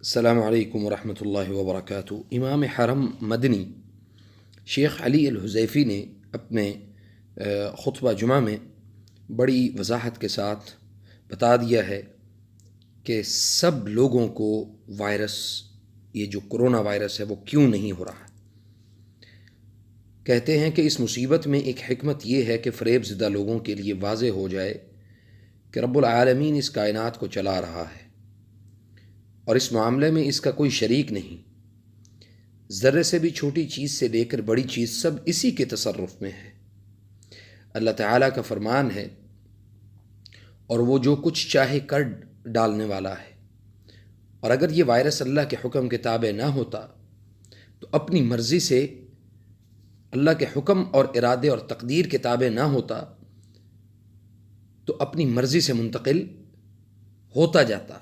السلام علیکم ورحمۃ اللہ وبرکاتہ۔ امام حرم مدنی شیخ علی الحذیفی نے اپنے خطبہ جمعہ میں بڑی وضاحت کے ساتھ بتا دیا ہے کہ سب لوگوں کو وائرس، یہ جو کرونا وائرس ہے وہ کیوں نہیں ہو رہا۔ کہتے ہیں کہ اس مصیبت میں ایک حکمت یہ ہے کہ فریب زدہ لوگوں کے لیے واضح ہو جائے کہ رب العالمین اس کائنات کو چلا رہا ہے اور اس معاملے میں اس کا کوئی شریک نہیں۔ ذرے سے بھی چھوٹی چیز سے لے کر بڑی چیز سب اسی کے تصرف میں ہے۔ اللہ تعالیٰ کا فرمان ہے اور وہ جو کچھ چاہے کر ڈالنے والا ہے۔ اور اگر یہ وائرس اللہ کے حکم کے تابع نہ ہوتا تو اپنی مرضی سے اللہ کے حکم اور ارادے اور تقدیر کے تابع نہ ہوتا تو اپنی مرضی سے منتقل ہوتا جاتا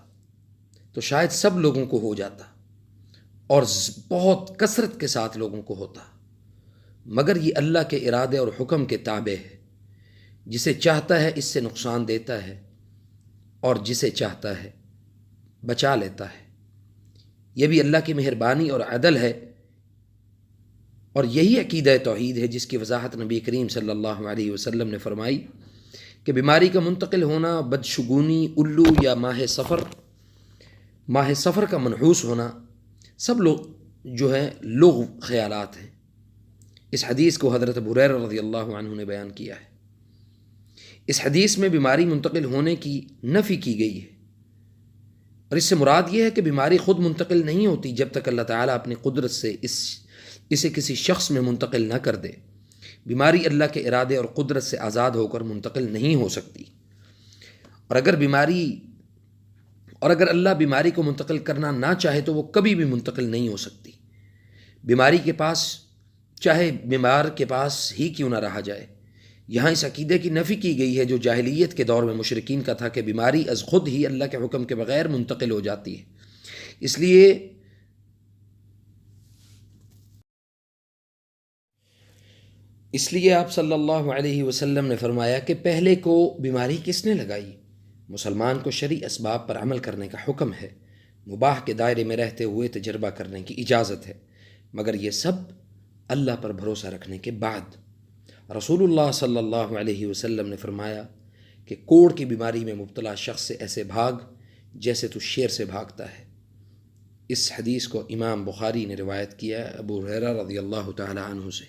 تو شاید سب لوگوں کو ہو جاتا اور بہت کثرت کے ساتھ لوگوں کو ہوتا، مگر یہ اللہ کے ارادے اور حکم کے تابع ہے۔ جسے چاہتا ہے اس سے نقصان دیتا ہے اور جسے چاہتا ہے بچا لیتا ہے۔ یہ بھی اللہ کی مہربانی اور عدل ہے، اور یہی عقیدہ توحید ہے جس کی وضاحت نبی کریم صلی اللہ علیہ وسلم نے فرمائی کہ بیماری کا منتقل ہونا، بدشگونی، الو یا ماہ سفر کا منحوس ہونا، سب لوگ جو ہیں لغو خیالات ہیں۔ اس حدیث کو حضرت ابو ہریرہ رضی اللہ عنہ نے بیان کیا ہے۔ اس حدیث میں بیماری منتقل ہونے کی نفی کی گئی ہے، اور اس سے مراد یہ ہے کہ بیماری خود منتقل نہیں ہوتی جب تک اللہ تعالیٰ اپنی قدرت سے اسے کسی شخص میں منتقل نہ کر دے۔ بیماری اللہ کے ارادے اور قدرت سے آزاد ہو کر منتقل نہیں ہو سکتی، اور اگر اللہ بیماری کو منتقل کرنا نہ چاہے تو وہ کبھی بھی منتقل نہیں ہو سکتی۔ بیماری کے پاس، چاہے بیمار کے پاس ہی کیوں نہ رہا جائے، یہاں اس عقیدے کی نفی کی گئی ہے جو جاہلیت کے دور میں مشرکین کا تھا کہ بیماری از خود ہی اللہ کے حکم کے بغیر منتقل ہو جاتی ہے۔ اس لیے آپ صلی اللہ علیہ وسلم نے فرمایا کہ پہلے کو بیماری کس نے لگائی؟ مسلمان کو شرعی اسباب پر عمل کرنے کا حکم ہے، مباح کے دائرے میں رہتے ہوئے تجربہ کرنے کی اجازت ہے، مگر یہ سب اللہ پر بھروسہ رکھنے کے بعد۔ رسول اللہ صلی اللہ علیہ وسلم نے فرمایا کہ کوڑ کی بیماری میں مبتلا شخص سے ایسے بھاگ جیسے تو شیر سے بھاگتا ہے۔ اس حدیث کو امام بخاری نے روایت کیا ابو ہریرہ رضی اللہ تعالی عنہ سے۔